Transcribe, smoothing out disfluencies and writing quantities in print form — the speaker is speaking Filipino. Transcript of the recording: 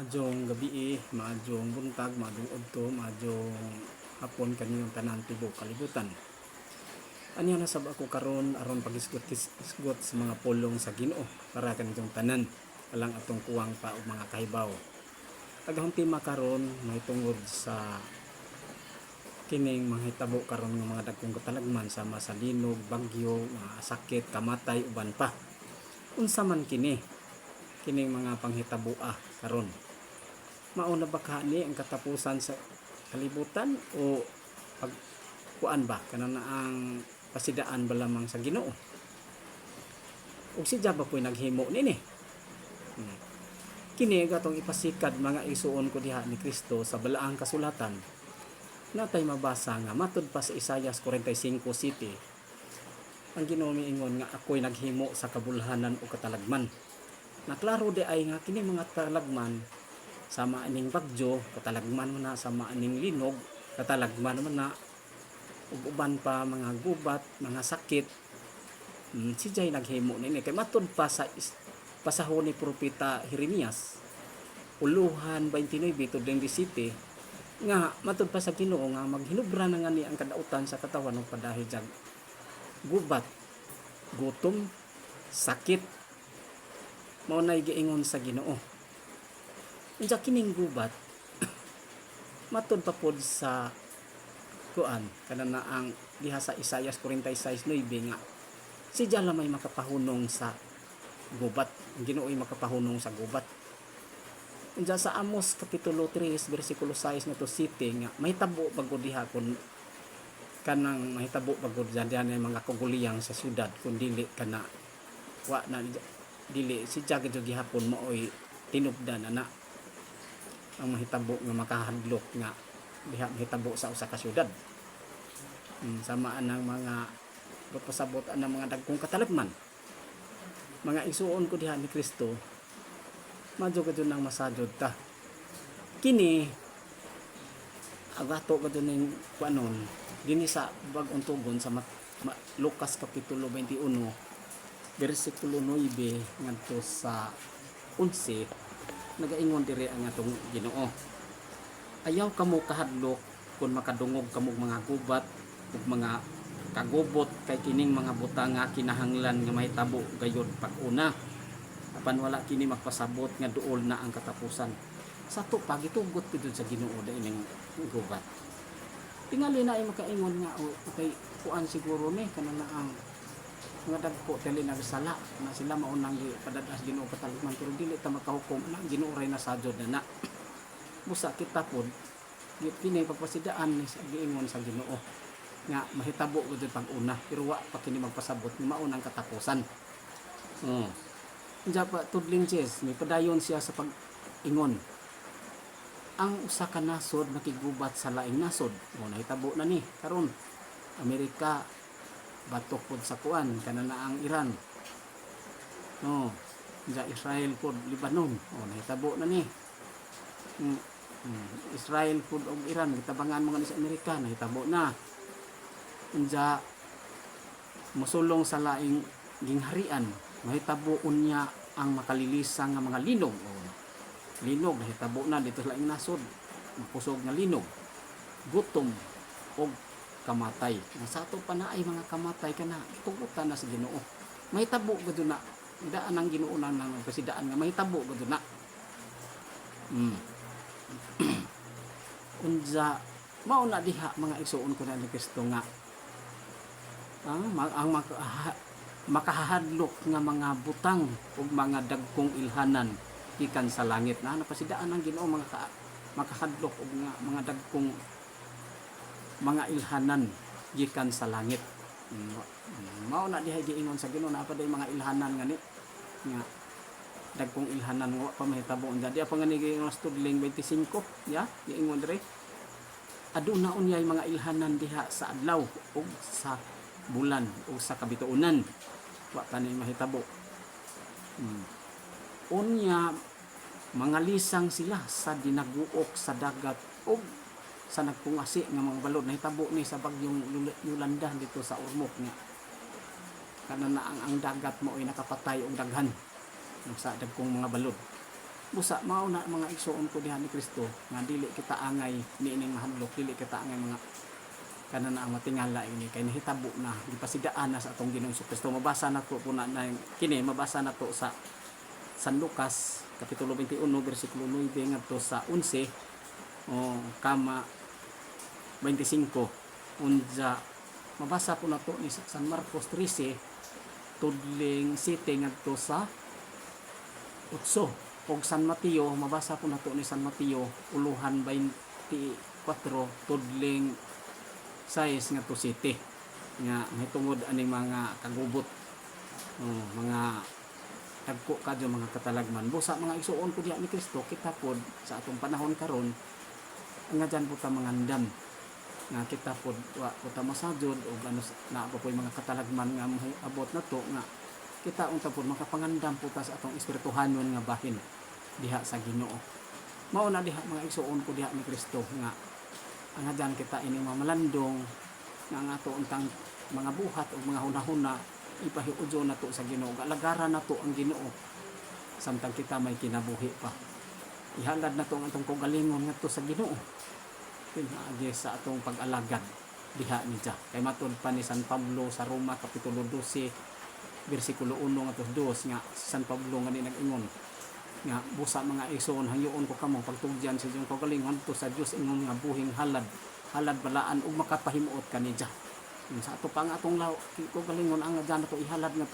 Maadjong gabi, maadjong buntag, maadjong udto, maadjong hapon kaniyong tanan tibok kalibutan. Anya na sab ako karon aron pagisgot-isgot sa mga pulong sa Ginoo para kanitong tanan alang atong kuwang pa og mga kahibaw. Aghang tema karon may tungod sa kining mga hitabo karon ng mga dagkong katalagman sama sa linog, bagyo, mga sakit, kamatay uban pa. Unsa man kining mga panghitaboa karon? Mao na ba kani ang katapusan sa kalibutan o pagkuan ba kanang ang pasidaan ba lamang sa Ginoo? Ug si Jaba ko'y naghimo nini. Kini gatong ipasikad mga isuon ko diha ni Kristo sa balaang kasulatan. Natay mabasa nga matud pa sa Isaias 45:7. Ang Ginoo miingon nga ako'y naghimo sa kabulhanan o katalagman. Naklaro di ay nga kini mga katalagman sama aning bagyo, katalagman man na sama aning linog, katalagman man na ug uban pa mga gubat, mga sakit. Si Jay naghimo nini kay matud pa sa pasahon ni propeta Jeremias Uluhan 29:17 nga matud pa sa Ginoo nga maghinubra na nga ni ang kadautan sa katawan ng padahil jag gubat, gutom, sakit. Mao nay giingon sa Ginoo. Unsa kining gubat? Matud pa pod sa kuan kanana ang diha sa Isaias 46:9 nga si Diala may makapahunong sa gubat. Ang Ginoo'y makapahunong sa gubat. Unsa sa Amos kapitulo 3 bersikulo 6 nga to 7 nga mahitabo pagod diha kun kanang mahitabo pagod diyan mga kaguliyang sa syudad kun dili kana wa na dili si Jagad gihapon maoy tinubdan ana ang mahitabo nga makahadlok nga diha mahitabo sa usa ka syudad. Samaan ng mga pasabot ang mga dagkong katalagman. Mga isuon ko diha ni Kristo madyo kadto nang masajod ta. Kini agato kadto ning kuanon dinhi sa bag-ong tugon sa Lucas kapitulo 21 bersikulo 9 ngadto sa 11 nagaingon diri ang atong Ginoo. Ayaw kamo kahadlok kung makadungog kamo mga gubat ug mga kagubot kay kining mga butang nga kinahanglan nga mahitabo gayud pag-una. Apan wala kini magpasabot nga duol na ang katapusan. Sa to pagitugot pidud sa Ginoo da ining gubat. Tingali na ay makaingon nga okay kuan siguro ni kanana ang mga dagko dili nagsala na sila maunang padadas Ginoo katalagman pero dili ta makahukom na Ginoo ray nasajod na busa kita pod kini pagpasidaan ni giingon sa Ginoo nga mahitabo gud pag-una pero wa pa kini magpasabot ni maunang katapusan. Unsa pa tudling Jes may padayon siya sa pag-ingon ang usa ka nasod makigubat sa laing nasod mo nahitabo na ni karon Amerika batok pod sa kuan kanana ang Iran sa Israel pod Lebanon nahitabo na ni Israel pod og Iran gitabangan mga ni sa Amerika nahitabo na unsa mosulong sa laing gingharian mahitabo unya ang makalilisang nga mga linog linog nahitabo na dito sa laing nasod mapusog nga linog gutom og kamatay. Sa ato pa na ay mga kamatay kana tugutan na sa Ginoo. Mahitabo gud na daan ang Ginoo nang pasidaan nga mahitabo gud na. Unsa mao na diha mga igsuon ko na ni Kristo nga ang makahadlok nga mga butang ug mga dagkong ilhanan gikan sa langit na napasidaan ang Ginoo mga makahadlok og mga dagkong mga ilhanan gikan sa langit. Mao na diha giingon sa Ginoo na pa day mga ilhanan ngani nga dagkong ilhanan wa pa mahitabo unsa di pa ngani giingon sa tudling 25 ya giingon dire aduna unyay mga ilhanan diha sa adlaw ug sa bulan ug sa kabituonan wa pa ni mahitabo. Unya mga lisang sila sa dinaguok sa dagat ug sa nagpungasi nga mga balod nahitabo ni sa bagyong Yolanda dito sa Ormoc nga kanana ang dagat mo ay nakapatay og daghan sa dagkong mga balod Busa mao na mga igsoon ko diha ni Kristo nga dili kita angay niining mahadlok, dili kita angay mga kanan ang matingala ini kay nahitabo na gipasidaan na sa atong Ginoong Kristo. Mabasa nato po na kini, mabasa nato sa San Lucas kapitulo 21 bersikulo 9 ngadto sa 11 o kama 25. Unja mabasa po nato ni San Marcos 13 tudling 7 ngadto sa 8. Og San Mateo, mabasa po nato ni San Mateo uluhan 24 tudling 6 ngadto 7 nga mahitungod aning mga kagubot, mga tagko kadyo mga katalagman. Busa mga igsuon ko diha ni Kristo, kita pod sa atong panahon karon nga dyan po ta mangandam nga kita pod wa po ta masajod og ano na po mga katalagman nga abot na to nga kita unta pod makapangandam po ta sa atong espirituhanon nga bahin diha sa Ginoo. Mao na diha mga igsuon ko diha ni Kristo nga ang dyan kita ini mamalandong nga ang ato untang mga buhat o mga hunahuna ipahiudyo na to sa Ginoo, galagaran na to ang Ginoo samtang kita may kinabuhi pa. Ihalad na to ang atong kaugalingon nga to sa Ginoo pinaagi sa atong pag-alagad diha ni Diya. Kay matud pa ni San Pablo sa Roma kapitulo 12 bersikulo 1 ngadto 2 nga si San Pablo nga ni nag-ingon nga busa mga igsoon hangyoon ko kamo pagtugyan sa inyong kaugalingon to sa Dios ingon nga buhing halad balaan ug makapahimuot kani Diya. Sa ato pa nga atong kaugalingon ang dyan na to ihalad nga